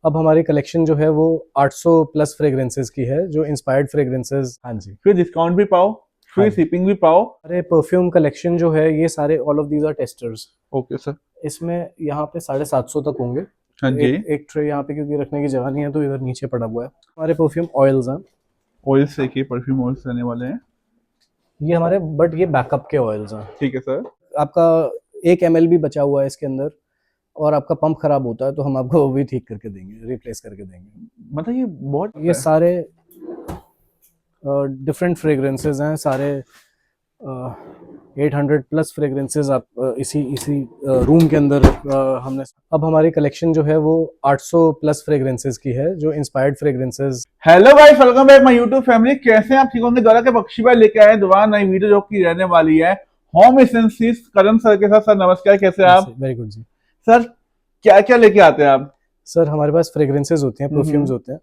अब हमारी कलेक्शन जो है वो 800 प्लस फ्रेग्रेंसेस की है, जो इंस्पायर्ड फ्रेग्रेंसेस। हाँ जी। फिर डिस्काउंट भी पाओ, हाँ फ्री जी। शिपिंग भी पाओ। हमारे परफ्यूम कलेक्शन जो है ये सारे all of these are testers. Okay sir. इसमें यहाँ पे 750 तक होंगे। हाँ जी। एक एक ट्रे यहाँ पे क्योंकि रखने की जगह नहीं है तो इधर नीचे पड़ा हुआ है। हमारे परफ्यूम ऑयल्स हैं। ऑयल्स देखिए, परफ्यूम ऑयल्स रहने वाले हैं। ये हमारे बट ये बैकअप के ऑयल्स हैं। ठीक है सर। आपका 1 ml भी बचा हुआ है इसके अंदर, और आपका पंप खराब होता है तो हम आपको वो भी ठीक करके देंगे, रिप्लेस करके देंगे। मतलब ये बहुत ये है। सारे डिफरेंट फ्रेग्रेंसेस हैं सारे। 800 प्लस फ्रेग्रेंसेस आप इसी इसी रूम के अंदर हमने। अब हमारी कलेक्शन जो है वो 800 प्लस फ्रेग्रेंसेस की है, जो inspired fragrances. Hello guys, welcome back my YouTube family. कैसे हैं आप? ठीक होंगे। द्वारा के बख्शी भाई लेके आए दोबारा नई वीडियो जो की रहने वाली है होम एसेंसीज करण सर के साथ। सर नमस्कार, कैसे हैं आप? वेरी गुड जी। सर क्या क्या लेके आते हैं आप? सर हमारे पास फ्रेग्रेंसेस होते हैं, परफ्यूम्स हम्म। होते हैं।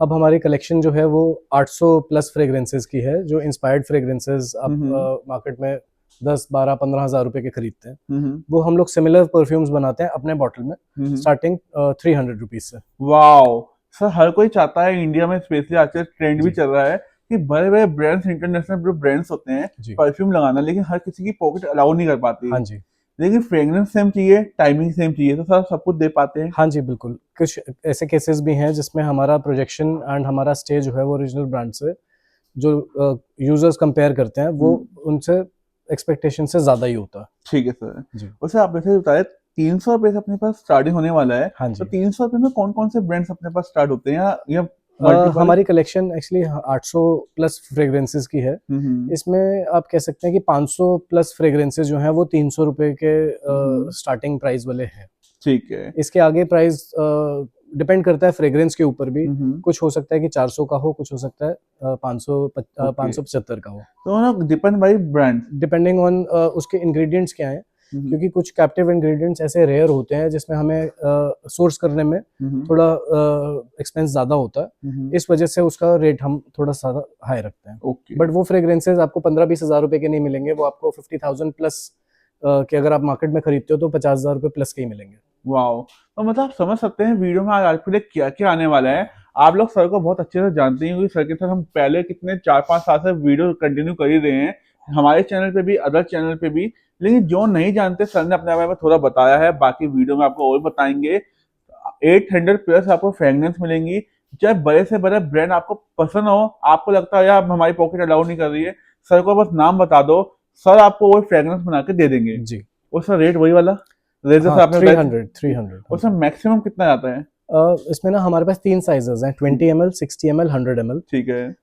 अब हमारी कलेक्शन जो है वो 800 प्लस फ्रेग्रेंसेस की है, जो इंस्पायर्ड फ्रेग्रेंसेस आप हम्म। मार्केट में 10 12 15 हज़ार रुपए के खरीदते हैं। हम्म। वो हम लोग सिमिलर परफ्यूम्स बनाते हैं अपने बॉटल में, हम्म। स्टार्टिंग 300 रुपीज से। वाओ। सर हर कोई चाहता है, इंडिया में स्पेशली आजकल ट्रेंड भी जी चल रहा है कि बड़े बड़े ब्रांड्स, इंटरनेशनल जो ब्रांड्स होते हैं, जी। परफ्यूम लगाना, लेकिन हर किसी की पॉकेट अलाउ नहीं कर पाती। हाँ जी। लेकिन फ्रेग्रेंस सेम चाहिए, टाइमिंग सेम चाहिए, तो सर सब कुछ दे पाते हैं। हाँ जी बिल्कुल। कुछ ऐसे केसेस भी हैं जिसमें हमारा प्रोजेक्शन एंड हमारा स्टे जो है वो ओरिजिनल ब्रांड से, जो यूजर्स कंपेयर करते हैं वो उनसे एक्सपेक्टेशन से ज़्यादा ही होता है। ठीक है सर। जी। वैसे आप जैसे बताए 300 रुपए से अपने पास स्टार्टिंग होने वाला है, हाँ तो जी। 300 रुपए में कौन कौन से ब्रांड्स अपने पास स्टार्ट होते हैं, या मल्टीपल? हमारी कलेक्शन एक्चुअली 800 प्लस फ्रेग्रेंसेस की है। हम्म। इसमें आप कह सकते हैं कि 500 प्लस फ्रेग्रेंसेस जो हैं वो 300 रुपए के हम्म। स्टार्टिंग प्राइस वाले हैं। ठीक है। इसके आगे प्राइस डिपेंड करता है फ्रेग्रेंस के ऊपर भी। हम्म। कुछ हो सकता है कि 400 का हो, कुछ हो सकता है 500 ओके। 575 का हो, तो ना depend by brand. Depending on उसके इंग्रेडिएंट्स क्या हैं। हम्म। क्योंकि कुछ कैप्टिव इंग्रेडिएंट्स ऐसे रेयर होते हैं जिसमें हमें सोर्स करने में हम्म। थोड़ा एक्सपेंस ज़्यादा होता है। हम्म। इस वजह से उसका रेट हम थोड़ा सा हाई रखते हैं। ओके। बट वो फ्रेग्रेंसेज आपको 15-20 हज़ार रुपए के नहीं मिलेंगे, वो आपको 50,000 प्लस के अगर आप मार्केट में खरीदते हो तो 50,000 रुपए प्लस के ही मिलेंगे। वाओ। तो मतलब आप समझ सकते हैं वीडियो में आज आपके लिए क्या क्या आने वाला है। आप लोग सर को बहुत अच्छे से जानते हैं, क्योंकि सर के साथ हम पहले कितने 4 5 साल से वीडियो कंटिन्यू कर ही रहे हैं, हमारे चैनल पे भी, अदर चैनल पे भी। लेकिन जो नहीं जानते, सर ने अपने बारे में थोड़ा बताया है, बाकी वीडियो में आपको और बताएंगे। 800 प्लस आपको फ्रेग्रेंस मिलेंगी। चाहे बड़े से बड़े ब्रांड आपको पसंद हो, आपको लगता है यार हमारी पॉकेट अलाउ नहीं कर रही है, सर को बस नाम बता दो, सर आपको वो फ्रेग्रेंस बना के दे देंगे। जी। और सर रेट वही वाला, रेट जैसे हाँ, आपने बताया। 300 हाँ और सर जी। मैक्सिमम कितना जाता है? इसमें ना हमारे पास 3 साइजेस हैं, 20 ml, 60 ml, 100 ml। ठीक है।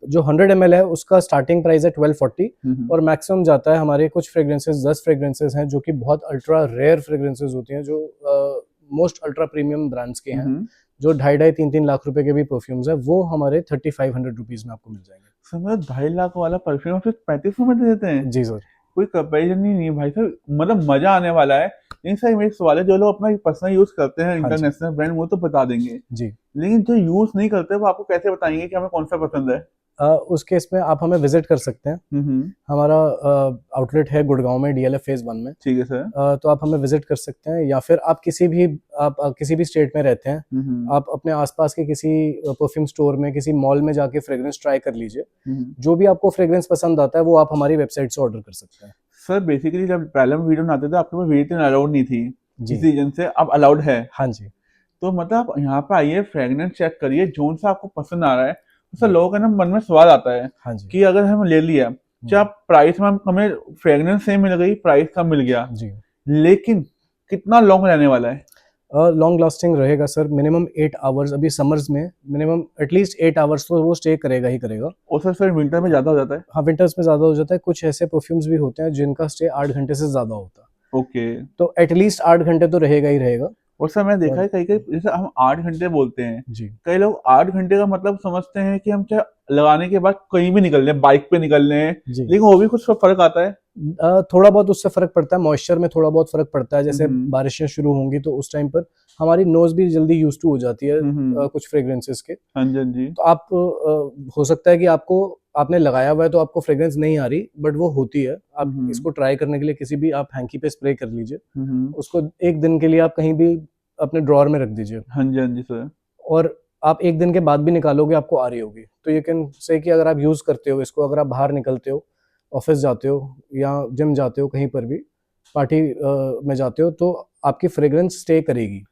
जो 100 ml है उसका स्टार्टिंग प्राइस है 1240, हम्म। और मैक्सिमम जाता है हमारे कुछ फ्रेग्रेंसेस, 10 फ्रेग्रेंसेस हैं जो कि बहुत अल्ट्रा रेयर फ्रेग्रेंसेस होती हैं, जो मोस्ट अल्ट्रा प्रीमियम ब्रांड्स के हैं, हम्म। जो 2.5 3 3 लाख रुपए के भी परफ्यूम्स हैं, वो हमारे 3500 रुपीज में आपको मिल जाएंगे। सर मतलब 2.5 लाख वाला परफ्यूम फिर 3500 में दे देते हैं? जी सर। कोई कंपेरिजन ही नहीं है भाई साहब, मतलब मजा आने वाला है। लेकिन सर मेरे सवाल है, जो लोग अपना पर्सनल यूज करते हैं हाँ जी। इंटरनेशनल ब्रांड, वो तो बता देंगे, जी। लेकिन जो यूज नहीं करते वो आपको कैसे बताएंगे कि हमें कौन सा पसंद है? उस केस में आप हमें विजिट कर सकते हैं। हम्म। हमारा आउटलेट है गुड़गांव में, डीएलएफ फेज 1 में। ठीक है सर। तो आप हमें विजिट कर सकते हैं, या फिर आप किसी भी स्टेट में रहते हैं, हम्म। आप अपने आसपास के किसी परफ्यूम स्टोर में, किसी मॉल में जाके फ्रेग्रेंस ट्राई कर लीजिए। हम्म। जो भी आपको फ्रेग्रेंस पसंद आता है वो आप हमारी वेबसाइट से ऑर्डर कर सकते हैं। सर बेसिकली जब पहले हम वीडियो बनाते थे, आपके पास वेजिटेरियन अलाउड नहीं थी, जी। किसी रीजन से, अब अलाउड है। हाँ जी। तो मतलब आप यहाँ पे आइए, फ्रेग्रेंस चेक करिए, जोन सा आपको पसंद आ रहा है, उससे जी। लोगों के ना मन में स्वाद आता है हाँ जी। कि अगर हम ले लिया, चाहे प्राइस में हमें फ्रेग्रेंस सेम मिल गई, प्राइस कम मिल गया, जी। लेकिन कितना लॉन्ग रहने वाला है? लॉन्ग लास्टिंग रहेगा सर, मिनिमम 8 आवर्स। अभी समर्स में मिनिमम एटलीस्ट 8 आवर्स तो वो स्टे करेगा ही करेगा। और सर फिर विंटर में ज्यादा हो जाता है? हाँ, विंटर्स में ज़्यादा हो जाता है। कुछ ऐसे परफ्यूम्स भी होते हैं जिनका स्टे 8 घंटे से ज़्यादा होता है, ओके। तो एटलीस्ट 8 घंटे तो रहेगा ही रहेगा। और सर मैंने देखा और है कई कई, जैसे हम 8 घंटे बोलते हैं, जी। कई लोग 8 घंटे का मतलब समझते हैं कि हम चाहे लगाने के बाद कहीं भी निकल लें, बाइक पे निकल लें, जी। लेकिन वो भी कुछ फर्क आता है। थोड़ा बहुत उससे फ़र्क पड़ता है, मॉइस्चर में थोड़ा बहुत फ़र्क पड़ता है। जैसे हम्म। बारिशें शुरू होंगी तो उस टाइम पर हमारी नोज़ भी जल्दी यूज़ टू हो जाती है हम्म। कुछ फ्रेग्रेंसेस के। हाँ जी, हाँ जी। तो आप हो सकता है कि आपने लगाया हुआ है तो आपको फ्रेग्रेंस नहीं आ रही, बट वो होती है। आप हम्म। इसको ट्राई करने के लिए किसी भी आप हैंकी पे स्प्रे कर लीजिए। हम्म। उसको 1 दिन के लिए आप कहीं भी अपने ड्रॉअर में रख दीजिए हाँ जी, हाँ जी सर। और आप 1 दिन के बाद भी निकालोगे आपको आ रही होगी। तो यू कैन से कि अगर आप यूज़ करते हो इसको, अगर आप बाहर निकलते हो, ऑफ़िस जाते हो या जिम जाते हो, कहीं पर भी पार्टी में जाते हो, तो आपकी फ्रेग्रेंस स्टे करेगी।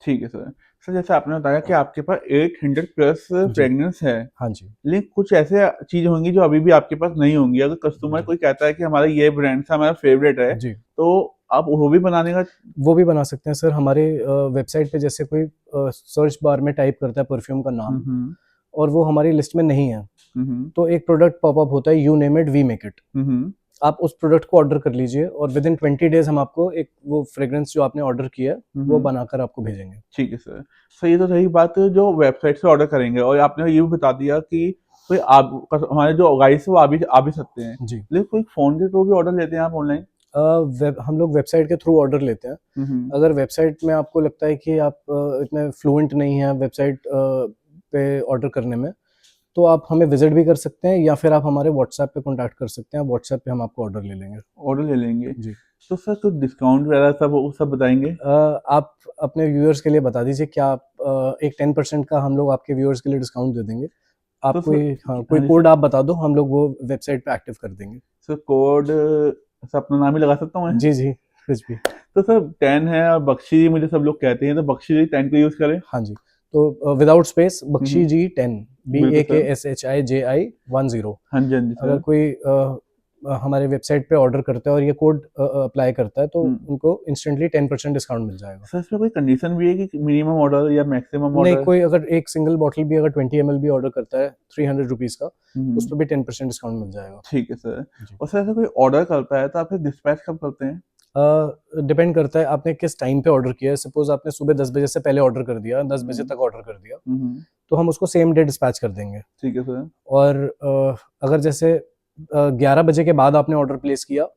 ठीक है सर। सर जैसे आपने बताया कि आपके पास 800 प्लस जी। फ्रेग्रेंस है, हाँ जी। लेकिन कुछ ऐसे चीज़ होंगी जो अभी भी आपके पास नहीं होंगी। अगर कस्टमर जी। कोई कहता है कि हमारा ये ब्रांड है, हमारा फेवरेट है, जी। तो आप वो भी बनाने का। वो भी बना सकते हैं सर। हमारे वेबसाइट पे जैसे कोई सर्च बार में टाइप करता है परफ्यूम का हुँ, नाम हुँ। और वो हमारी लिस्ट में नहीं है, हुँ, हुँ। तो एक प्रोडक्ट पॉपअप होता है, you name it we make it. हुँ, हुँ। आप उस प्रोडक्ट को ऑर्डर कर लीजिए और विद इन 20 डेज़ हम आपको एक वो फ्रेग्रेंस जो आपने ऑर्डर किया है, हुँ, वो हुँ। बनाकर आपको भेजेंगे। ठीक है सर। सर ये तो रही बात जो वेबसाइट से ऑर्डर करेंगे, और आपने ये भी बता दिया कि कोई आप हमारे जो गाइस है वो आ भी सकते हैं। जी। लेकिन कोई फ़ोन के थ्रू भी ऑर्डर लेते हैं आप ऑनलाइन? हम लोग वेबसाइट के थ्रू ऑर्डर लेते हैं। हुँ, हुँ। अगर वेबसाइट में आपको लगता है कि आप इतने फ्लुएंट नहीं हैं वेबसाइट पे ऑर्डर करने में, तो आप हमें विज़िट भी कर सकते हैं या फिर आप हमारे व्हाट्सएप पे कॉन्टैक्ट कर सकते हैं। व्हाट्सएप पे हम आपको ऑर्डर ले लेंगे। ऑर्डर ले लेंगे। जी। तो सर कुछ डिस्काउंट वगैरह सब वो सब बताएँगे? आप अपने व्यूअर्स के लिए बता दीजिए क्या आप एक 10% का हम लोग आपके व्यूअर्स के लिए डिस्काउंट दे देंगे। तो आप सर कोई हाँ, कोई हाँ जी कोड सर। आप बता दो, हम लोग वो वेबसाइट पे एक्टिव कर देंगे। सर कोड सर अपना नाम ही लगा सकता हूँ मैं? जी, जी, कुछ भी। तो सर 10 है और बख्शी जी मुझे सब लोग कहते हैं, तो बख्शी जी 10 को यूज़ करें? हाँ जी, तो विदाउट स्पेस हुँ, बख्शी हुँ। जी 10 बिल्कुल सर। BAKSHIJI 10। हाँ जी, हाँ जी अगर सर। कोई हमारे वेबसाइट पे ऑर्डर करता है और ये कोड अप्लाई करता है, तो हुँ। उनको इंस्टेंटली 10% डिस्काउंट मिल जाएगा। सर इसमें कोई कंडीशन भी है कि मिनिमम ऑर्डर या मैक्सिमम नहीं, ऑर्डर? कोई अगर एक सिंगल बॉटल भी अगर 20 ml भी ऑर्डर करता है ₹300 का, हुँ, उस हुँ। पे भी 10% डिस्काउंट मिल जाएगा। ठीक है सर। जी। और सर ऐसा कोई ऑर्डर करता है तो आप फिर डिस्पैच कब करते हैं? डिपेंड करता है आपने किस टाइम पे ऑर्डर किया है। सपोज़ आपने सुबह 10 बजे से पहले ऑर्डर कर दिया, 10 बजे हुँ। तक ऑर्डर कर दिया, हुँ, हुँ। तो हम उसको सेम डे डिस्पैच कर देंगे। ठीक है सर। और अगर जैसे 11 बजे के बाद आपने ऑर्डर प्लेस किया,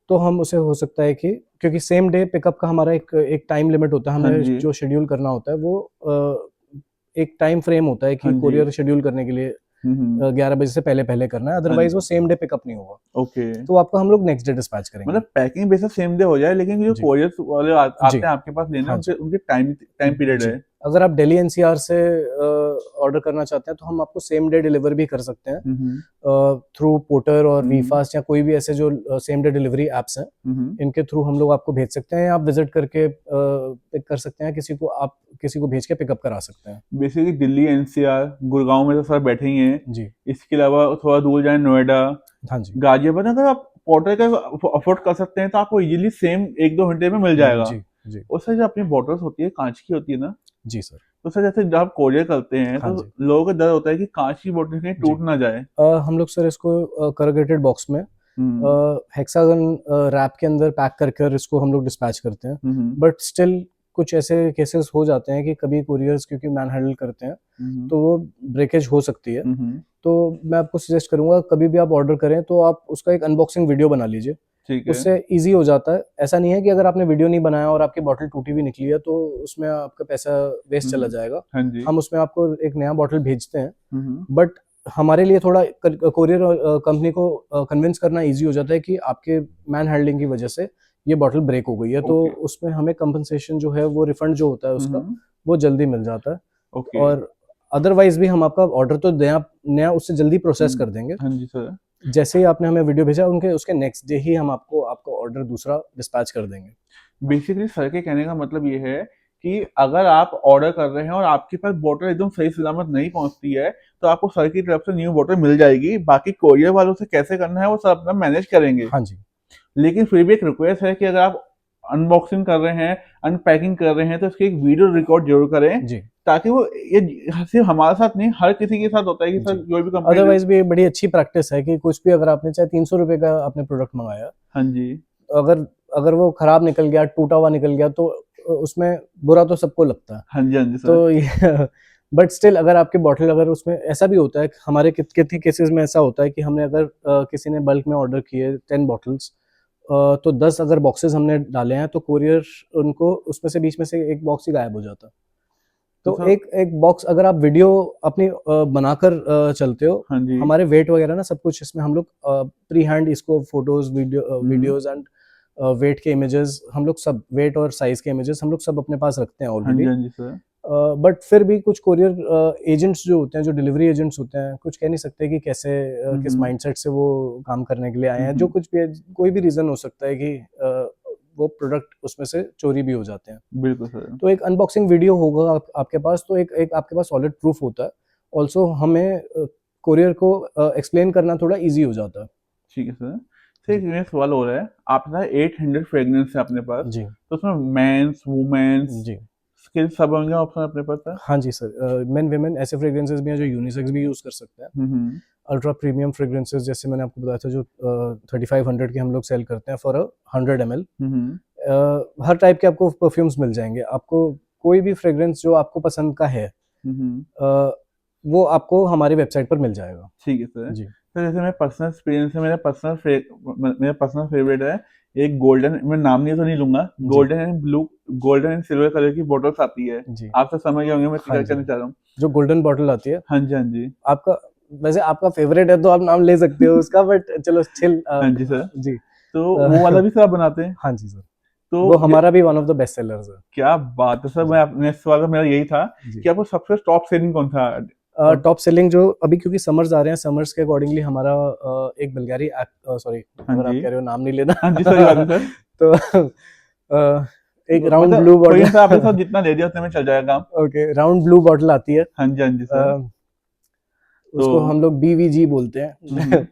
तो हम उसे हो सकता है कि क्योंकि सेम डे पिकअप का हमारा एक एक टाइम लिमिट होता है, हाँ हमें जी। जो शेड्यूल करना होता है वो एक टाइम फ्रेम होता है हाँ कि जी। कोरियर शेड्यूल करने के लिए हुँ, हुँ। 11 बजे से पहले-पहले करना है, हाँ अदरवाइज़ वो जी। सेम डे पिकअप नहीं होगा। ओके। तो आपको हम लोग नेक्स्ट डे डिस्पैच करेंगे। मतलब पैकिंग बेसिस सेम डे हो जाए, लेकिन जो जी। कोरियर्स वाले जी। आते हैं आपके पास लेने, हाँ उनके जी। उनके टाइम टाइम पीरियड जी। है। अगर आप दिल्ली एनसीआर से ऑर्डर करना चाहते हैं, तो हम आपको सेम डे डिलीवर भी कर सकते हैं हुँ, हुँ। थ्रू पोर्टर और हुँ, हुँ। वीफास्ट या कोई भी ऐसे जो सेम डे डिलीवरी ऐप्स हैं, हुँ, हुँ। इनके थ्रू हम लोग आपको भेज सकते हैं या आप विजिट करके पिक कर सकते हैं, किसी को भेज के पिकअप करा सकते हैं। बेसिकली दिल्ली एनसीआर, गुड़गाँव में तो सर बैठे ही हैं। जी। इसके अलावा थोड़ा दूर जाएँ नोएडा, हाँ जी। गाजियाबाद, अगर आप पोर्टर का अफोर्ड कर सकते हैं तो आपको ईज़िली सेम 1-2 घंटे में मिल जाएगा। जी, जी। और सर जो अपनी बॉटल्स होती है, काँच की होती है ना, जी सर। तो सर जैसे जब आप कोरियर करते हैं हाँ तो जी। लोगों को डर होता है कि काँच की बॉटल कहीं जी। टूट ना जाए। हम लोग सर इसको करूगेटेड बॉक्स में हुँ। हेक्सागन रैप के अंदर पैक कर इसको हम लोग डिस्पैच करते हैं। हुँ, हुँ। बट स्टिल कुछ ऐसे केसेस हो जाते हैं कि कभी कुरियर्स क्योंकि मैन हैंडल करते हैं, हुँ, हुँ। तो वो ब्रेकेज हो सकती है। हुँ, हुँ। तो मैं आपको सजेस्ट करूँगा कभी भी आप ऑर्डर करें तो आप उसका एक अनबॉक्सिंग वीडियो बना लीजिए। ठीक है। उससे ईज़ी हो जाता है। ऐसा नहीं है कि अगर आपने वीडियो नहीं बनाया और आपकी बॉटल टूटी हुई निकली है तो उसमें आपका पैसा वेस्ट हुँ, चला हुँ। जाएगा। हाँ जी। हम उसमें आपको एक नया बॉटल भेजते हैं। हुँ, हुँ। बट हमारे लिए थोड़ा कोरियर कंपनी को कन्विंस करना ईज़ी हो जाता है कि आपके मैन हैंडलिंग की वजह से ये बॉटल ब्रेक हो गई है, तो ओके। उसमें हमें कंपनसेशन जो है वो रिफंड जो होता है हुँ, उसका, हुँ। वो जल्दी मिल जाता है। ओके। और अदरवाइज़ भी हम आपका ऑर्डर तो नया नया उससे जल्दी प्रोसेस हुँ। कर देंगे। हाँ जी सर। जैसे ही आपने हमें वीडियो भेजा उनके उसके नेक्स्ट डे ही हम आपको आपका ऑर्डर दूसरा डिस्पैच कर देंगे। बेसिकली सर के कहने का मतलब ये है कि अगर आप ऑर्डर कर रहे हैं और आपके पास बॉटल एकदम सही सलामत नहीं पहुंचती है, तो आपको सर की तरफ से न्यू बॉटल मिल जाएगी। बाकी कोरियर वालों से कैसे करना है वो सर अपना मैनेज करेंगे। हाँ जी। लेकिन फिर भी एक रिक्वेस्ट है कि अगर आप अनबॉक्सिंग कर रहे हैं, अनपैकिंग कर रहे हैं, तो इसकी एक वीडियो रिकॉर्ड ज़रूर करें, जी। ताकि वो ये सिर्फ हमारे साथ नहीं, हर किसी के साथ होता है कि सर जी। कोई भी कंपनी। अदरवाइज़ भी ये बड़ी अच्छी प्रैक्टिस है कि कुछ भी अगर आपने चाहे ₹300 का आपने प्रोडक्ट मँगाया, हाँ जी। अगर अगर वो खराब निकल गया, टूटा हुआ निकल गया तो उसमें बुरा तो सबको लगता है। हाँ जी, हाँ जी सर। तो ये बट स्टिल अगर आपकी बॉटल अगर उसमें ऐसा भी होता है कि हमारे कितने केसेस में ऐसा होता है कि हमने अगर किसी ने बल्क में ऑर्डर किए 10 बॉटल्स, तो 10 अगर बॉक्सेस हमने डाले हैं तो कोरियर उनको उसमें से बीच में से 1 बॉक्स ही गायब हो जाता है। तो तो सर एक एक बॉक्स अगर आप वीडियो अपनी बनाकर चलते हो, हाँ जी। हमारे वेट वगैरह ना सब कुछ इसमें हम लोग प्री हैंड इसको फ़ोटोज़, हुँ, वीडियोज़ एंड वेट के इमेजेस हम लोग सब, वेट और साइज के इमेजेस हम लोग सब अपने पास रखते हैं हाँ जी, ऑलरेडी। हाँ जी सर। बट फिर भी कुछ कोरियर एजेंट्स जो होते हैं, जो डिलीवरी एजेंट्स होते हैं, कुछ कह नहीं सकते कि कैसे किस माइंडसेट से वो काम करने के लिए आए हैं। जो कुछ भी है, कोई भी रीज़न हो सकता है कि वो प्रोडक्ट उसमें से चोरी भी हो जाते हैं। बिल्कुल सर। तो एक अनबॉक्सिंग वीडियो होगा आपके पास, तो एक आपके पास सॉलिड प्रूफ होता है। ऑल्सो हमें कोरियर को एक्सप्लेन करना थोड़ा ईज़ी हो जाता है। ठीक है सर। सर एक जी। मेरा सवाल हो रहा है, आपने 800 फ्रेग्रेंस है अपने पास, जी। तो उसमें मेंस, वुमेन्स, जी। स्किल्स सब होंगे ऑप्शन अपने पास सर? हाँ जी सर, मेन विमेन ऐसे फ्रेग्रेंसेस भी हैं जो यूनिसेक्स भी यूज़ कर सकते हैं। हुँ, हुँ। अल्ट्रा प्रीमियम फ्रेग्रेंसेस जैसे मैंने आपको बताया था, जो 3500 के हम लोग सेल करते हैं for 100 ml। Hmm, hmm. Her type के आपको परफ्यूम्स मिल जाएंगे। आपको कोई भी फ्रेग्रेंस जो आपको पसंद का है, हुँ, हुँ। अ, वो आपको हमारी वेबसाइट पर मिल जाएगा। ठीक है सर। जी। सर जैसे मेरा पर्सनल एक्सपीरियंस है, मेरा पर्सनल फेवरेट है, एक गोल्डन, मैं नाम नहीं तो नहीं लूँगा, जी। गोल्डन एंड सिल्वर कलर की बॉटल्स आती है। जी। आप तो समझ गए होंगे मैं हाँ क्या जी। कहना चाह रहा हूँ। जो गोल्डन बॉटल आती है, हाँ जी, हाँ जी। आपका, वैसे आपका फेवरेट है तो आप नाम ले सकते हो उसका, बट चलो चिल। हाँ जी सर। जी। तो वो वाला भी सर आप बनाते हैं? हाँ जी सर, तो वो ज हमारा भी one of the best sellers है। क्या बात है सर! जी। मैं आप नेक्स्ट सवाल तो मेरा यही था जी। कि आपको सबसे टॉप सेलिंग कौन-सा और टॉप सेलिंग जो अभी, क्योंकि समर्स आ रहे हैं, समर्स के अकॉर्डिंगली हमारा एक बल्गारी सॉरी, हाँ अगर आप जी। कह रहे हो नाम नहीं लेना। हाँ जी, सही बात है सर। तो एक राउंड मतलब ब्लू कोई बॉटल। नहीं सर, आपके साथ जितना ले दिया उतने में चल जाएगा काम। ओके, राउंड ब्लू बॉटल आती है। हाँ जी, हाँ जी अ, सर। तो उसको हम लोग बीवीजी बोलते हुँ, हैं। हुँ।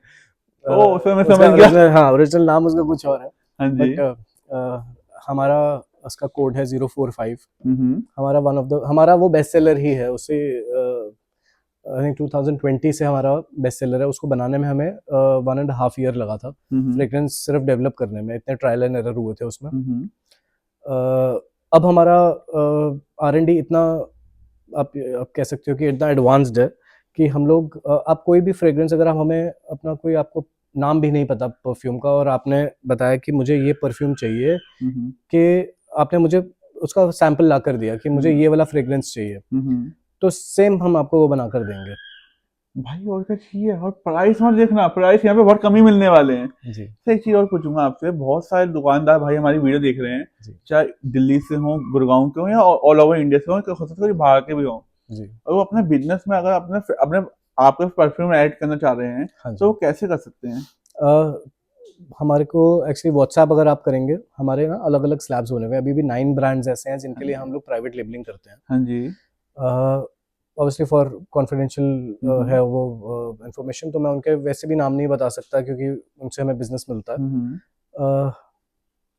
ओह! सर मैं समझ उसका गया। ओरिजिनल, हाँ, ओरिजिनल नाम उसका कुछ और है। हाँ जी। बट हमारा उसका कोड है 045। हुँ, हुँ। हमारा वो बेस्ट सेलर ही है। उसे आई थिंक 2020 से हमारा बेस्ट सेलर है। उसको बनाने में हमें 1.5 ईयर लगा था। हुँ, हुँ। फ्रेग्रेंस सिर्फ डेवलप करने में इतने ट्रायल एंड एरर हुए थे उसमें। हुँ, हुँ। अब हमारा R&D इतना, आप कह सकते हो कि इतना एडवांस्ड है कि हम लोग, आप कोई भी फ्रेग्रेंस, अगर आप हमें अपना कोई, आपको नाम भी नहीं पता परफ्यूम का, और आपने बताया कि मुझे ये परफ्यूम चाहिए, हुँ, हुँ। कि आपने मुझे उसका सैंपल ला कर दिया कि मुझे हुँ। ये वाला फ्रेग्रेंस चाहिए, हुँ, हुँ। तो सेम हम आपको वो बना कर देंगे। भाई और क्या चाहिए? और प्राइस मत देखना, प्राइस यहाँ पे बहुत कम ही मिलने वाले हैं। जी। सर एक चीज़ और पूछूँगा आपसे, बहुत सारे दुकानदार भाई हमारी वीडियो देख रहे हैं, जी। चाहे दिल्ली से हों, गुड़गाँव के हों या ऑल ओवर इंडिया से हों, हो सकता है कोई बाहर के भी हों। जी। और वो अपने बिज़नेस में अगर अपने अपने आपके परफ्यूम ऐड करना चाह रहे हैं, हाँ तो जी। वो कैसे कर सकते हैं? हमारे को एक्चुअली व्हाट्सएप अगर आप करेंगे, हमारे ना अलग-अलग स्लैब्स बने हुए हैं। अभी भी 9 ब्रांड्स ऐसे हैं जिनके लिए हम लोग प्राइवेट लेबलिंग करते हैं। हाँ जी। ऑब्वियसली फॉर कॉन्फिडेंशियल हुँ, है हुँ। वो इन्फॉर्मेशन, तो मैं उनके वैसे भी नाम नहीं बता सकता क्योंकि उनसे हमें बिज़नेस मिलता है। हुँ, हुँ। अ,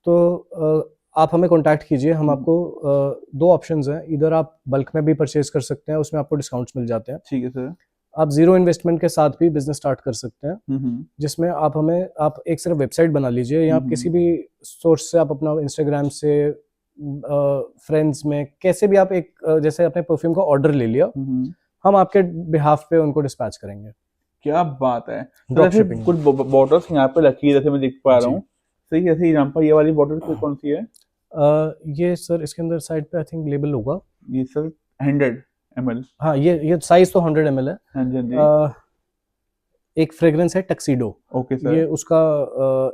तो आप हमें कॉन्टैक्ट कीजिए। हम हुँ, आपको 2 ऑप्शंस हैं, ईदर आप बल्क में भी परचेज़ कर सकते हैं, उसमें आपको डिस्काउंट्स मिल जाते हैं। ठीक है सर। आप ज़ीरो इन्वेस्टमेंट के साथ भी बिज़नेस स्टार्ट कर सकते हैं, हुँ, हुँ। जिसमें आप एक सिर्फ वेबसाइट बना लीजिए, या हुँ, आप किसी हुँ। भी सोर्स से, आप अपना इंस्टाग्राम से, फ्रेंड्स में, कैसे भी आप एक, जैसे अपने परफ्यूम का ऑर्डर ले लिया, हुँ, हुँ। हम आपके बिहाफ पे उनको डिस्पैच करेंगे। क्या बात है! तो ड्रॉप जैसे शिपिंग में। कुछ बॉटल्स यहाँ पे रखी है, जैसे मैं देख पा रहा जी। हूँ। सही है, ऐसे एग्जांपल ये वाली बॉटल कौन-सी है? ये सर इसके अंदर साइड पे आई थिंक लेबल होगा। ये सर 100 ml। हाँ, ये साइज़ तो 100 ml है। हाँ जी, हाँ जी। एक फ्रेग्रेंस है टक्सीडो, ओके ये सर। उसका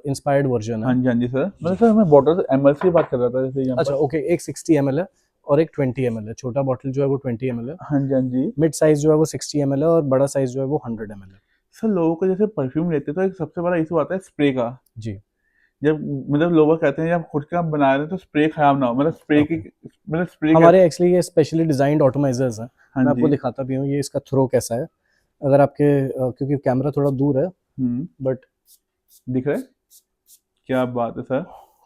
इंस्पायर्ड वर्ज़न हाँ है। जी, हाँ जी सर। मतलब जी। सर मैं बॉटल एमएल की बात कर रहा था, जैसे अच्छा, एग्जांपल। ओके, एक 60 ml है और एक 20 ml है। छोटा बॉटल जो है वो 20 ml है, हाँ जी, हाँ जी। मिड साइज़ जो है वो 60 ml है, और बड़ा साइज़ जो है वो 100 ml है। सर लोगों को जैसे परफ्यूम लेते हैं तो एक सबसे बड़ा इशू आता है स्प्रे का। जी। जब मतलब लोग कहते हैं जब खुद का आप बना रहे हैं तो स्प्रे खराब ना हो, मतलब स्प्रे की ओके। मतलब स्प्रे हमारे कैसे? एक्चुअली ये स्पेशली डिज़ाइन्ड एटॉमाइज़र्स हैं। हाँ मैं आपको जी। दिखाता भी हूँ, ये इसका थ्रो कैसा है। अगर आपके क्योंकि कैमरा थोड़ा दूर है, हुँ, बट दिख रहा है? क्या बात है सर!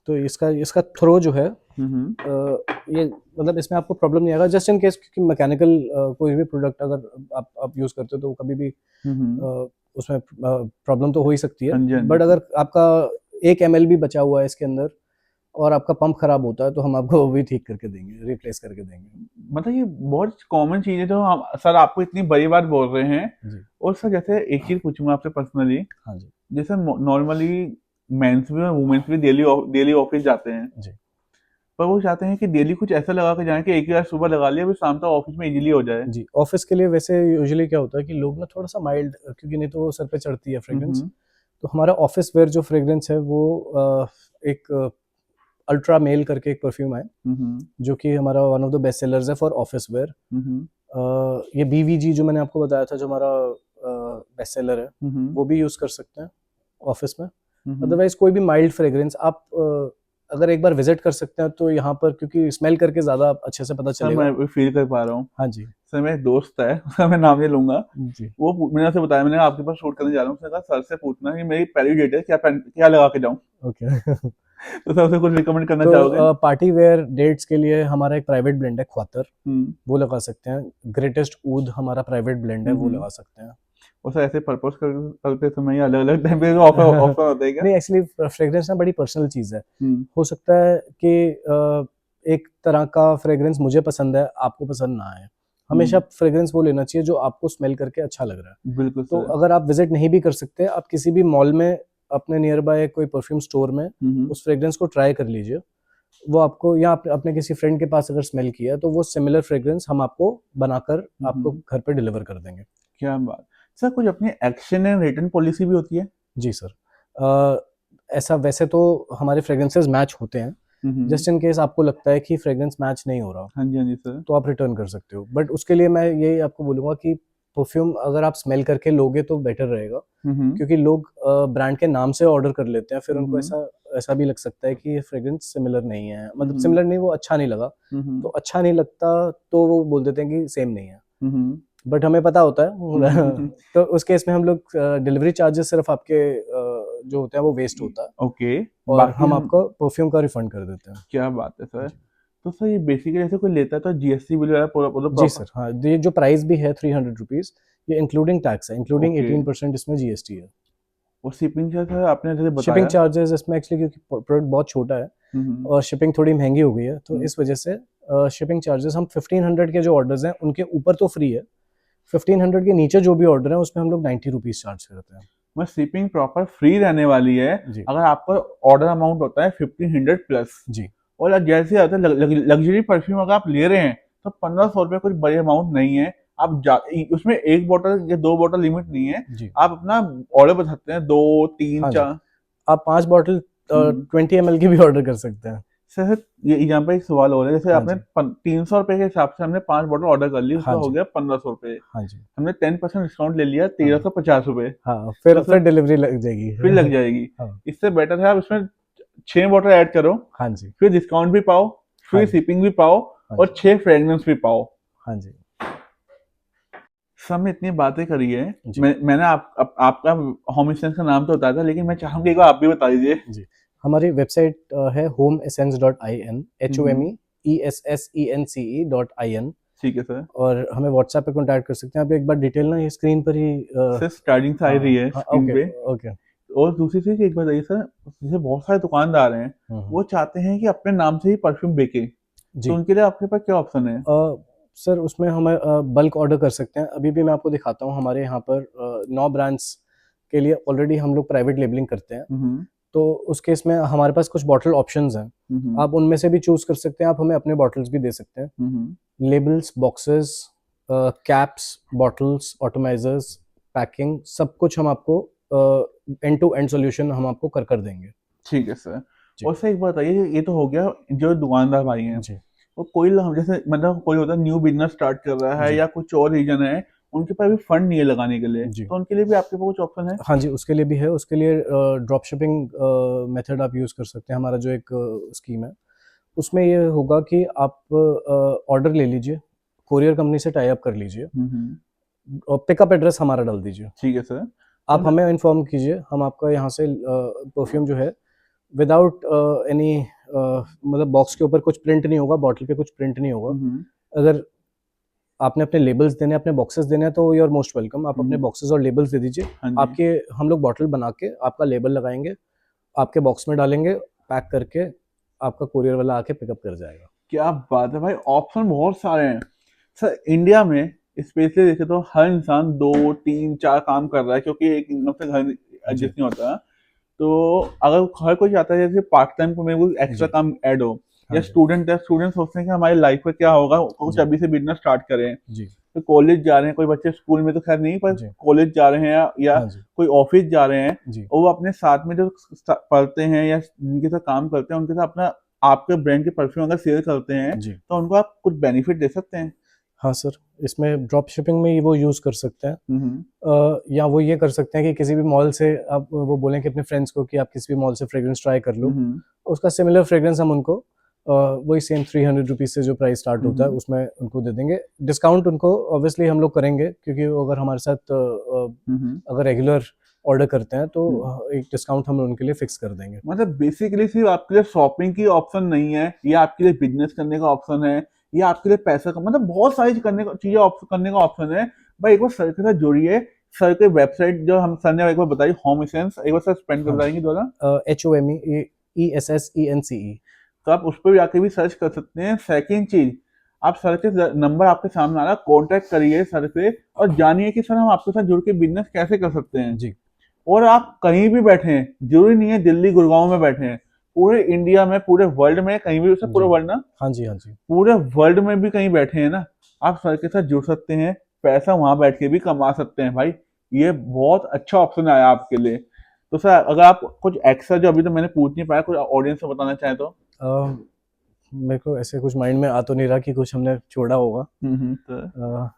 तो इसका इसका थ्रो जो है, हुँ, हुँ। ये मतलब इसमें आपको प्रॉब्लम नहीं आएगा, जस्ट इन केस, क्योंकि मैकेनिकल कोई भी प्रोडक्ट अगर आप यूज़ करते हो तो कभी भी हुँ, हुँ। उसमें प्रॉब्लम तो हो ही सकती है। हाँ जी, हाँ जी बट सर। अगर आपका 1 ml भी बचा हुआ है इसके अंदर, और आपका पंप खराब होता है, तो हम आपको वो भी ठीक करके देंगे, रिप्लेस करके देंगे। मतलब ये बहुत कॉमन चीज़ है जो हम सर आपको इतनी बड़ी बात बोल रहे हैं। जी। और सर जैसे एक चीज़ पूछूँगा आपसे पर्सनली, हाँ जी। जैसे नॉर्मली मेंस भी और वुमेन्स भी डेली ऑफिस जाते हैं, जी। पर वो चाहते हैं कि डेली कुछ ऐसा लगा के जाएँ कि एक ही बार सुबह लगा लिया, फिर शाम तक ऑफिस में इजीली हो जाए। जी, ऑफ़िस के लिए वैसे यूजुअली क्या होता है कि लोग ना थोड़ा-सा माइल्ड, क्योंकि नहीं तो वो सर पे चढ़ती है हुँ, फ्रेग्रेंस। हुँ। तो हमारा ऑफ़िस वेयर जो फ्रेग्रेंस है वो एक अल्ट्रा मेल करके एक परफ्यूम है जो कि हमारा one of the best sellers है फॉर ऑफिस वेयर। ये BVG जो मैंने आपको बताया था जो हमारा बेस्ट सेलर है वो भी यूज़ कर सकते हैं ऑफिस में। अदरवाइज कोई भी माइल्ड फ्रेग्रेंस आप अगर एक बार विजिट कर सकते हैं तो यहाँ पर, क्योंकि स्मेल करके ज़्यादा अच्छे से पता सर चलेगा। मैं फील कर पा रहा हूँ। हाँ जी सर मेरा एक दोस्त है, उसका मैं नाम नहीं लूंगा, जी मैंने उसे बताया मैंने आपके पास शूट करने जा रहा हूँ, उसने कहा सर से पूछना कि मेरी पहली डेट है, क्या लगा के जाऊँ। ओके तो सर उसे कुछ रिकमेंड करना तो चाहोगे? पार्टी वेयर डेट्स के लिए हमारा एक प्राइवेट ब्लेंड है ख्वातर, हम्म वो लगा सकते हैं। ग्रेटेस्ट ऊद हमारा प्राइवेट ब्लेंड है, वो हम्म। लगा सकते हैं। और सर ऐसे प्रपोज करते समय या अलग अलग टाइम पे ऑफर ऑफर होते हैं क्या? नहीं, एक्चुअली फ्रेग्रेंस ना बड़ी पर्सनल चीज़ है। हम्म हो सकता है कि एक तरह का फ्रेग्रेंस मुझे पसंद है, आपको पसंद ना आए। हमेशा फ्रेग्रेंस वो लेना चाहिए जो आपको स्मेल करके अच्छा लग रहा है। बिल्कुल तो सर। अगर आप विजिट नहीं भी कर सकते, आप किसी भी मॉल में अपने नियर बाय कोई परफ्यूम स्टोर में उस फ्रेग्रेंस को ट्राई कर लीजिए। वो आपको, या अपने किसी फ्रेंड के पास अगर स्मेल किया है तो वो सिमिलर फ्रेग्रेंस हम आपको बनाकर आपको घर पे डिलीवर कर देंगे। क्या बात। सर कुछ अपनी एक्शन एंड रिटर्न पॉलिसी भी होती है? जी सर। ऐसा वैसे तो हमारे फ्रेग्रेंसेस मैच होते हैं। जस्ट इन केस आपको लगता है कि फ्रेग्रेंस मैच नहीं हो रहा हाँ जी सर। तो आप रिटर्न कर सकते हो, बट उसके लिए मैं यही आपको बोलूँगा कि परफ्यूम अगर आप स्मेल करके लोगे तो बेटर रहेगा, क्योंकि लोग ब्रांड के नाम से ऑर्डर कर लेते हैं, फिर उनको ऐसा ऐसा भी लग सकता है कि ये फ्रेग्रेंस सिमिलर नहीं है, मतलब सिमिलर नहीं, वो अच्छा नहीं लगा। तो अच्छा नहीं लगता तो वो बोल देते हैं कि सेम नहीं है, बट हमें पता होता है तो उस केस में हम लोग डिलीवरी चार्जेस सिर्फ आपके जो होते हैं वो वेस्ट होता है, ओके। और बाकी हम आपको परफ्यूम का रिफंड कर देते हैं। क्या बात है सर। जी। तो सर ये बेसिकली ऐसे कोई लेता है तो जीएसटी बिल वगैरह पूरा पूरा जी प्रॉपर? सर, हाँ, ये जो प्राइस भी है 300 रुपीज़, ये इंक्लूडिंग टैक्स है, इंक्लूडिंग ओके। 18% इसमें जीएसटी है। और शिपिंग चार्ज सर आपने जैसे शिपिंग बताया। चार्जेस इसमें एक्चुअली, क्योंकि प्रोडक्ट बहुत छोटा है हम्म और शिपिंग थोड़ी महंगी हो गई है, तो हम्म। इस वजह से शिपिंग चार्जेस हम 1500 के जो ऑर्डर्स हैं उनके ऊपर तो फ्री है, 1500 के नीचे जो भी ऑर्डर है उसमें हम लोग 90 रुपीज़ चार्ज करते हैं। मैं शिपिंग प्रॉपर फ्री रहने वाली है जी अगर आपका ऑर्डर अमाउंट होता है 1500 प्लस। जी और जैसे आता है लग्जरी परफ्यूम अगर आप ले रहे हैं तो 1500 रुपये कुछ बड़े अमाउंट नहीं है। उसमें एक बोतल या दो बोतल लिमिट नहीं है। जी। आप अपना ऑर्डर बता सकते हैं, दो तीन हाँ जी, चार। आप 5 बॉटल हम्म। 20 ml की भी ऑर्डर कर सकते हैं। सर ये यहाँ पे एक सवाल हो रहा है, जैसे हाँ आपने जी 300 रुपये के हिसाब से हमने 5 बॉटल ऑर्डर कर ली, उसका हाँ हो जी गया 1500 रुपये। हाँ जी हमने 10% डिस्काउंट ले लिया, हाँ 1350 रुपये। हाँ, तो फिर सर डिलीवरी लग जाएगी फिर लग जाएगी। हाँ इससे बेटर है आप इसमें 6 बॉटल ऐड करो, हाँ जी फिर डिस्काउंट भी पाओ, हाँ फिर जी शिपिंग भी पाओ, हाँ और जी 6 फ्रेगनेंस भी पाओ। हाँ जी सब में इतनी बातें करी है। जी मैंने आपका होम एसेंस का नाम तो बताया था, लेकिन मैं चाहूंगी एक बार आप भी बता दीजिए। जी। हमारी वेबसाइट है homeessence.in, हम्म। HOMEESSENCE.in। ठीक है सर। और हमें व्हाट्सएप पे कांटेक्ट कर सकते हैं। आप एक बार डिटेल ना ये स्क्रीन पर ही सर स्टार्टिंग से आ हाँ रही है हाँ, स्क्रीन ओके पे। ओके। और दूसरी चीज एक बात बताइए सर, जैसे बहुत सारे दुकानदार हैं, हम्म, वो चाहते हैं कि अपने नाम से ही परफ्यूम बेचे, तो जी। उनके लिए आपके पास क्या ऑप्शन है? सर उसमें हमें बल्क ऑर्डर कर सकते हैं। अभी भी मैं आपको दिखाता हूँ, हमारे यहाँ पर 9 ब्रांड्स के लिए ऑलरेडी हम लोग प्राइवेट लेबलिंग करते हैं। हम्म तो उस केस में हमारे पास कुछ बॉटल ऑप्शंस हैं, हम्म आप उनमें से भी चूज कर सकते हैं। आप हमें अपने बॉटल्स भी दे सकते हैं, हम्म। Labels, boxes, caps, bottles, atomisers, packing, सब कुछ हम आपको एंड टू एंड सॉल्यूशन हम आपको कर कर देंगे। ठीक है सर। जी और सर एक बात बताइए, ये तो हो गया जो दुकानदार भाई हैं, जी और कोई जैसे मतलब कोई होता है न्यू बिजनेस स्टार्ट कर रहा है जी या कुछ और रीजन है, उनके पास भी फंड नहीं है लगाने के लिए, जी। तो उनके लिए भी आपके पास कुछ ऑप्शन है? हाँ जी, उसके लिए भी है। उसके लिए ड्रॉप शिपिंग मेथड आप यूज़ कर सकते हैं। हमारा जो एक स्कीम है उसमें ये होगा कि आप ऑर्डर ले लीजिए, कोरियर कंपनी से टाई अप कर लीजिए हम्म। और पिकअप एड्रेस हमारा डाल दीजिए। ठीक है सर। आप मतलब हमें इन्फॉर्म कीजिए, हम आपका यहाँ से परफ्यूम जो है विदाउट एनी, मतलब बॉक्स के ऊपर कुछ प्रिंट नहीं होगा, बॉटल पे कुछ प्रिंट नहीं होगा। हम्म अगर आपने अपने लेबल्स देने हैं, अपने बॉक्सेस देने हैं, तो यू आर मोस्ट वेलकम। आप अपने हम्म। बॉक्सेस और लेबल्स दे दीजिए। हाँ जी। आपके हम लोग बॉटल बना के आपका लेबल लगाएंगे, आपके बॉक्स में डालेंगे, पैक करके आपका कोरियर वाला आके पिकअप कर जाएगा। क्या बात है भाई, ऑप्शन बहुत सारे हैं। सर इंडिया में स्पेशली देखे तो हर इंसान दो तीन चार काम कर रहा है, क्योंकि एक इनकम से घर जी एडजस्ट नहीं होता। तो अगर हर कोई चाहता है जैसे पार्ट टाइम को मेरे को एक्स्ट्रा जी काम ऐड हो, हाँ या जी स्टूडेंट है, स्टूडेंट सोचते हैं कि हमारी लाइफ में क्या होगा, कुछ जी अभी से बिजनेस स्टार्ट करें, जी तो कॉलेज जा रहे हैं, कोई बच्चे स्कूल में तो खैर नहीं, पर जी। कॉलेज जा रहे हैं या हाँ जी। कोई ऑफिस जा रहे हैं, जी। और वो अपने साथ में जो पढ़ते हैं या जिनके साथ काम करते हैं उनके साथ अपना आपके ब्रांड के परफ्यूम अगर शेयर करते हैं जी। तो उनको आप कुछ बेनिफिट दे सकते हैं। हाँ सर, इसमें ड्रॉप शिपिंग में वो यूज़ कर सकते हैं। हम्म। या वो ये कर सकते हैं कि किसी भी मॉल से आप वो बोलें कि अपने फ्रेंड्स को कि आप किसी भी मॉल से फ्रेग्रेंस ट्राई कर लो, हम्म। उसका सिमिलर फ्रेग्रेंस हम उनको वही सेम 300 रुपीज़ से जो प्राइस स्टार्ट होता है हम्म। उसमें उनको दे देंगे। डिस्काउंट उनको ऑब्वियसली हम लोग करेंगे, क्योंकि वो अगर हमारे साथ हम्म। अगर रेगुलर ऑर्डर करते हैं तो हम्म। एक डिस्काउंट हम उनके लिए फिक्स कर देंगे। मतलब बेसिकली सिर्फ आपके लिए शॉपिंग की ऑप्शन नहीं है, या आपके लिए बिजनेस करने का ऑप्शन है, या आपके लिए पैसा का, मतलब बहुत सारी करने का चीजें करने का ऑप्शन है। भाई एक बार सर के साथ जुड़िए। सर के वेबसाइट जो हम सर ने एक बार बताई, होम एसेंस, एक बार सर स्पेंड कर हाँ जी। बताएंगे दोबारा। HOMEESSENCE। तो आप उस पर भी आके भी सर्च कर सकते हैं। सेकंड चीज, आप सर के नंबर आपके सामने आ रहा, कॉन्टेक्ट करिए सर से और जानिए कि सर हम आपके साथ जुड़ के बिजनेस कैसे कर सकते हैं। जी। और आप कहीं भी बैठे हैं, जरूरी नहीं है दिल्ली गुड़गांव में बैठे हैं, पूरे इंडिया में, पूरे वर्ल्ड में, कहीं भी, उसे पूरे जी। वर्ल्ड ना, हाँ जी, हाँ जी। पूरे वर्ल्ड में भी कहीं बैठे हैं ना, आप सर के साथ जुड़ सकते हैं, पैसा वहां बैठ के भी कमा सकते हैं भाई। ये बहुत अच्छा ऑप्शन आया आपके लिए। तो सर अगर आप कुछ एक्स्ट्रा जो अभी तो मैंने पूछ नहीं पाया, कुछ ऑडियंस को बताना चाहें तो। मेरे को ऐसे कुछ माइंड में आ तो नहीं रहा कि कुछ हमने छोड़ा होगा। तो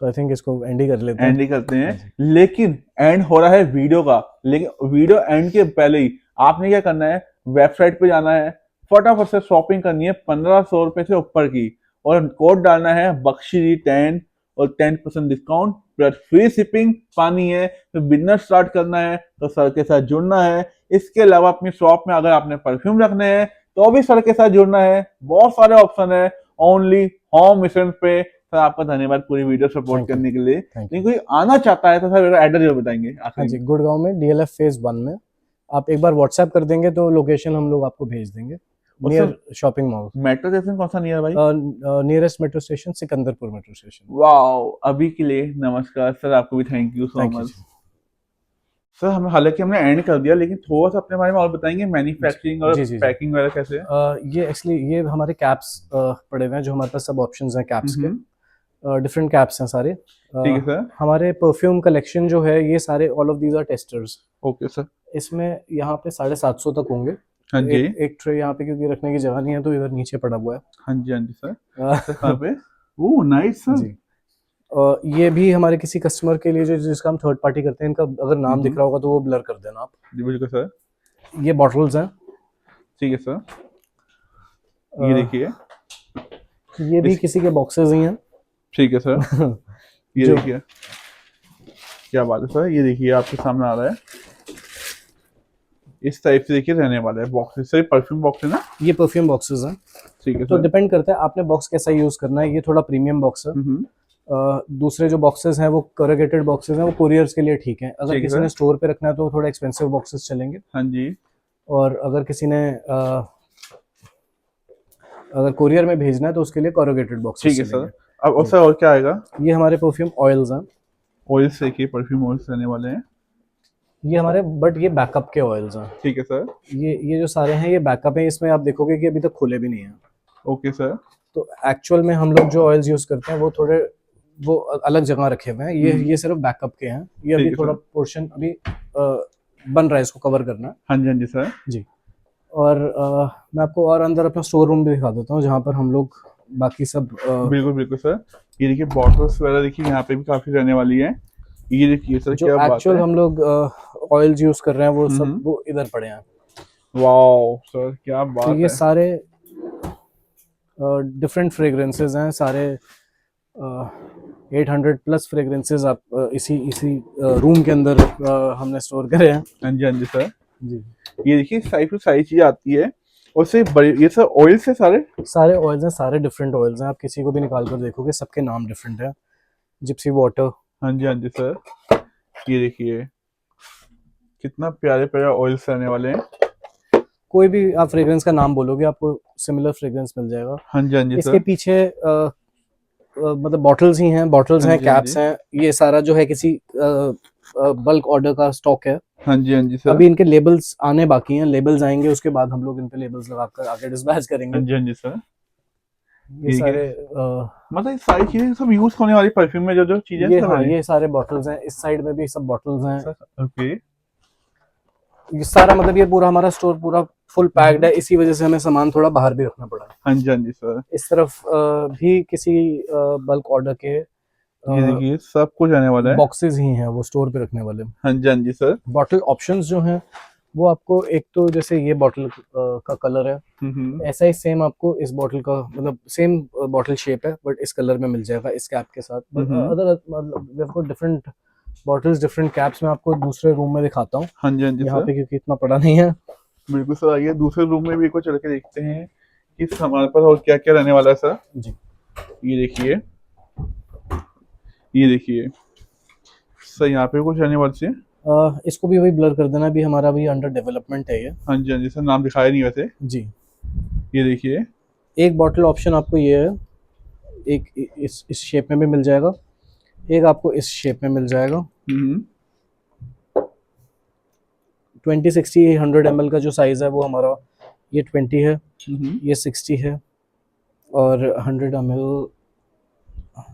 तो आई थिंक इसको एंड ही कर लेते हैं। एंड ही करते हाँ हैं, जी। लेकिन एंड हो रहा है वीडियो का, लेकिन वीडियो एंड के पहले ही आपने क्या करना है, वेबसाइट पे जाना है, फटाफट से शॉपिंग करनी है 1500 रुपए से ऊपर की, और कोड डालना है बख्शी 10, और 10% डिस्काउंट प्लस फ्री शिपिंग पानी है। तो बिजनेस स्टार्ट करना है तो सर के साथ जुड़ना है। इसके अलावा अपनी शॉप में अगर आपने परफ्यूम रखने हैं तो भी सर के साथ जुड़ना है। बहुत सारे ऑप्शन है ओनली होम मिशन पे। सर आपका धन्यवाद पूरी वीडियो सपोर्ट थैंक यू। करने के लिए। थैंक नहीं यू। कोई आना चाहता है तो सर एड्रेस जरूर बताएंगे हाँ आखिरी जी, में। गुड़गांव में DLF फेज 1 में आप एक बार व्हाट्सएप कर देंगे तो लोकेशन हम लोग आपको भेज देंगे, और near sir shopping mall. Metro station कौन सा नियर भाई? Nearest metro station Sikandarpur metro station. Wow, अभी के लिए नमस्कार सर, आपको भी thank you so thank you much. जी। सर हम हालांकि हमने एंड कर दिया, लेकिन थोड़ा सा अपने बारे में और बताएंगे, मैन्युफैक्चरिंग और जी जी जी। पैकिंग वगैरह कैसे है? ये एक्चुअली ये हमारे कैप्स पड़े हुए हैं, जो हमारे पास सब ऑप्शंस हैं कैप्स के। हम्म। डिफरेंट कैप्स हैं सारे। ठीक है सर। हमारे परफ्यूम कलेक्शन जो है ये सारे all of these are testers. Okay sir. इसमें यहाँ पे 750 तक होंगे। हाँ जी। एक ट्रे यहाँ पे क्योंकि रखने की जगह नहीं है तो इधर नीचे पड़ा हुआ है। हाँ जी, हाँ जी सर। अ, सर कहाँ पे? Oh nice sir. जी। ये भी हमारे किसी कस्टमर के लिए जो जिसका हम थर्ड पार्टी करते हैं, इनका अगर नाम दिख रहा होगा तो वो ब्लर कर देना आप। जी बिल्कुल सर। ये बॉटल्स हैं। ठीक है सर। ये अ, देखिए। ये भी इस किसी के बॉक्सेस ही हैं। ठीक है सर। ये जो देखिए, क्या बात है सर, ये देखिए आपके सामने आ रहा है, इस टाइप से देखिए रहने वाला है बॉक्स। सर परफ्यूम बॉक्स है ना? ये परफ्यूम बॉक्सेस हैं। ठीक है तो सर। डिपेंड करता है आपने बॉक्स कैसा यूज करना है। ये थोड़ा प्रीमियम बॉक्स है। दूसरे जो बॉक्सेस हैं वो कोरुगेटेड बॉक्सेस हैं, वो कुरियर्स के लिए ठीक है। अगर ठीक है किसी ने सर। स्टोर पे रखना है तो थोड़ा एक्सपेंसिव बॉक्सेस चलेंगे। हाँ जी। और अगर किसी ने अगर कुरियर में भेजना है तो उसके लिए कोरुगेटेड बॉक्सेस ठीक है सर। चलेंगे। अब और सर और क्या आएगा? ये हमारे परफ्यूम ऑयल्स हैं। ऑयल्स देखिए, परफ्यूम ऑयल्स रहने वाले हैं। ये हमारे बट ये बैकअप के ऑयल्स हैं। ठीक है सर। ये जो सारे हैं ये बैकअप है। इसमें आप देखोगे कि अभी तक खुले भी नहीं हैं। Okay sir. तो एक्चुअल में हम लोग जो ऑयल्स यूज करते हैं वो थोड़े वो अलग जगह रखे हुए हैं। ये सिर्फ बैकअप के हैं। ये अभी ठीक है थोड़ा सर। पोर्शन अभी बन रहा है, इसको कवर करना है। हाँ जी, हाँ जी सर। जी। और मैं आपको और अंदर अपना स्टोर रूम भी दिखा देता हूँ जहाँ पर हम लोग बाकी सब बिल्कुल बिल्कुल सर। ये देखिए बॉटल्स वगैरह देखिए, यहाँ पे भी काफी रहने वाली है। ये देखिए सर, जो क्या बात एक्चुअल है। हम लोग ऑयल्स यूज कर रहे हैं वो सब हम्म। वो इधर पड़े हैं। वाओ सर, क्या तो बात ये है। सारे डिफरेंट फ्रेग्रेंसेस हैं सारे। 800 प्लस फ्रेग्रेंसेस आप इसी इसी रूम के अंदर हमने स्टोर करे हैं। हाँ जी, हाँ जी सर। जी। ये देखिए साइज टू साइज चीज आती है, और सिर्फ बड़ी, ये सर ऑयल से सारे। सारे ऑयल्स हैं, सारे डिफरेंट ऑयल्स हैं। आप किसी को भी निकाल कर देखोगे सबके नाम डिफरेंट है। Gypsy water. हाँ जी, हाँ जी सर। ये देखिए कितना प्यारे प्यारे ऑयल्स रहने वाले हैं। कोई भी आप फ्रेग्रेंस का नाम बोलोगे आपको सिमिलर फ्रेग्रेंस मिल जाएगा। हाँ जी, हाँ जी इसके सर। पीछे मतलब बॉटल्स ही हैं, बॉटल्स हाँ हैं, जी, हाँ कैप्स जी। हैं। ये सारा जो है किसी बल्क ऑर्डर का स्टॉक है। हाँ जी, हाँ जी सर। अभी इनके लेबल्स आने बाकी हैं। लेबल्स आएंगे उसके बाद हम लोग इन पे लेबल्स लगाकर आगे डिस्पैच हाँ करेंगे। जी, हाँ जी सर। ये ठीक है। सारे मतलब ये सारी चीजें सब यूज होने वाली परफ्यूम में जो जो चीजें ये सब हाँ है। ये सारे बॉटल्स हैं, इस साइड में भी सब बॉटल्स हैं। Sir okay. ये सारा मतलब ये पूरा हमारा स्टोर पूरा फुल पैक्ड है, इसी वजह से हमें सामान थोड़ा बाहर भी रखना पड़ा है। हाँ जी हाँ जी सर। इस तरफ भी किसी बल्क ऑर्डर के ये देखिए सब कुछ आने वाला है। बॉक्सेस ही हैं वो स्टोर पे रखने वाले। हाँ जी सर। बॉटल ऑप्शंस जो हैं वो आपको, एक तो जैसे ये बॉटल का कलर है, हम्म। ऐसा ही सेम आपको इस बॉटल का मतलब सेम बॉटल शेप है बट इस कलर में मिल जाएगा इस कैप के साथ। But hmm. अदर मतलब we have got different bottles different caps. मैं आपको दूसरे रूम में दिखाता हूँ हाँ जी यहाँ सर। पे, क्योंकि इतना पड़ा नहीं है। बिल्कुल सर, आइए दूसरे रूम में भी एक बार चल के देखते हैं कि हमारे पास और क्या क्या रहने वाला है सर। जी ये देखिए, ये देखिए सर, यहाँ पे कुछ रहने वाली है। इसको भी वही ब्लर कर देना, भी हमारा भी अंडर डेवलपमेंट है ये। हाँ जी सर, नाम दिखाया नहीं वैसे। जी ये देखिए। एक बॉटल ऑप्शन आपको ये है, एक इस शेप में भी मिल जाएगा, एक आपको इस शेप में मिल जाएगा। हम्म। 20 60 100 ml का जो साइज है वो हमारा ये 20 है, हम्म। ये 60 है और 100 ml।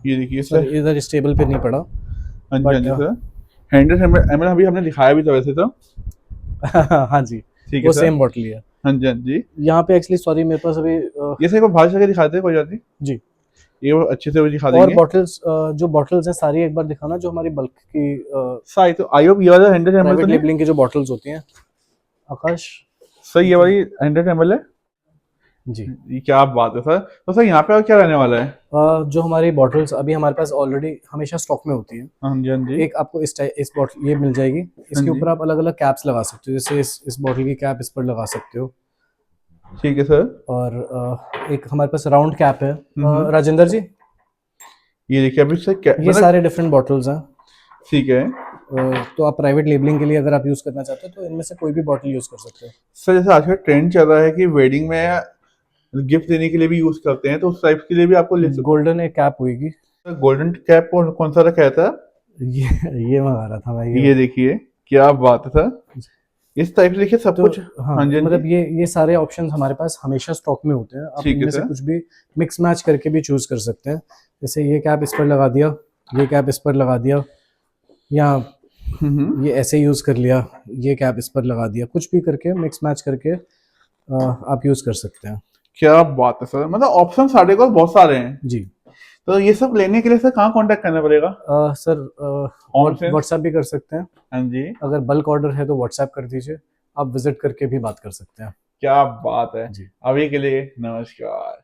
ये देखिए सर सर। इधर स्टेबल पे नहीं पड़ा हाँ बट जी सर। 100 ml अभी हमने दिखाया भी था वैसे तो। हाँ जी ठीक है वो सर। सेम बॉटल ही है। हाँ जी। यहाँ पे एक्चुअली सॉरी मेरे पास अभी ये सर एक बार बाहर से दिखाते हैं, कोई बात नहीं। जी ये वो अच्छे से वो दिखा और देंगे। बॉटल्स जो बॉटल्स हैं सारी एक बार दिखाना, जो हमारी बल्क की सर तो आई होप ये वाला 100 ml तो प्राइवेट नहीं। लेबलिंग की जो बॉटल्स होती हैं। आकाश सर ये वाली 100 ml है। जी ये क्या बात है सर। तो सर यहाँ पे और क्या रहने वाला है। जो हमारी बॉटल्स अभी हमारे पास ऑलरेडी हमेशा स्टॉक में होती है, हाँ जी हाँ जी। एक आपको इस बॉटल ये मिल जाएगी। हाँ इसके जी। ऊपर आप अलग अलग कैप्स लगा सकते हो, जैसे इस बॉटल की कैप इस पर लगा सकते हो। ठीक है सर। और एक हमारे पास राउंड कैप है। हम्म। राजेंद्र जी ये देखिए अभी सर क्या ये मतलब। सारे डिफरेंट बॉटल्स हैं। ठीक है तो आप प्राइवेट लेबलिंग के लिए अगर आप यूज़ करना चाहते हो तो इनमें से कोई भी बॉटल यूज़ कर सकते हो। सर, जैसे आजकल ट्रेंड चल रहा है कि वेडिंग में गिफ्ट देने के लिए भी यूज करते हैं, तो उस टाइप के लिए भी आपको ले सकते गोल्डन एक कैप होगी। हैं। गोल्डन कैप कौन सा रखा था। ये ये मंगा रहा था मैं ये देखिए क्या बात है सर। इस टाइप से देखिए सब तो कुछ। हाँ हाँ जी हाँ जी। मतलब ये सारे ऑप्शंस हमारे पास हमेशा स्टॉक में होते हैं, आप ठीक है इनमें से सर। कुछ भी मिक्स मैच करके भी चूज कर सकते हैं। जैसे ये कैप इस पर लगा दिया, ये कैप इस पर लगा दिया, या ये ऐसे यूज कर लिया, ये कैप इस पर लगा दिया, कुछ भी करके मिक्स मैच करके आप यूज कर सकते हैं। क्या बात है सर, मतलब ऑप्शन साढ़े को बहुत सारे हैं। जी तो ये सब लेने के लिए सर कहाँ कांटेक्ट करना पड़ेगा। Sir on sense. व्हाट्सएप भी कर सकते हैं, हाँ जी। अगर बल्क ऑर्डर है तो व्हाट्सएप कर दीजिए, आप विजिट करके भी बात कर सकते हैं। क्या बात है। जी अभी के लिए नमस्कार।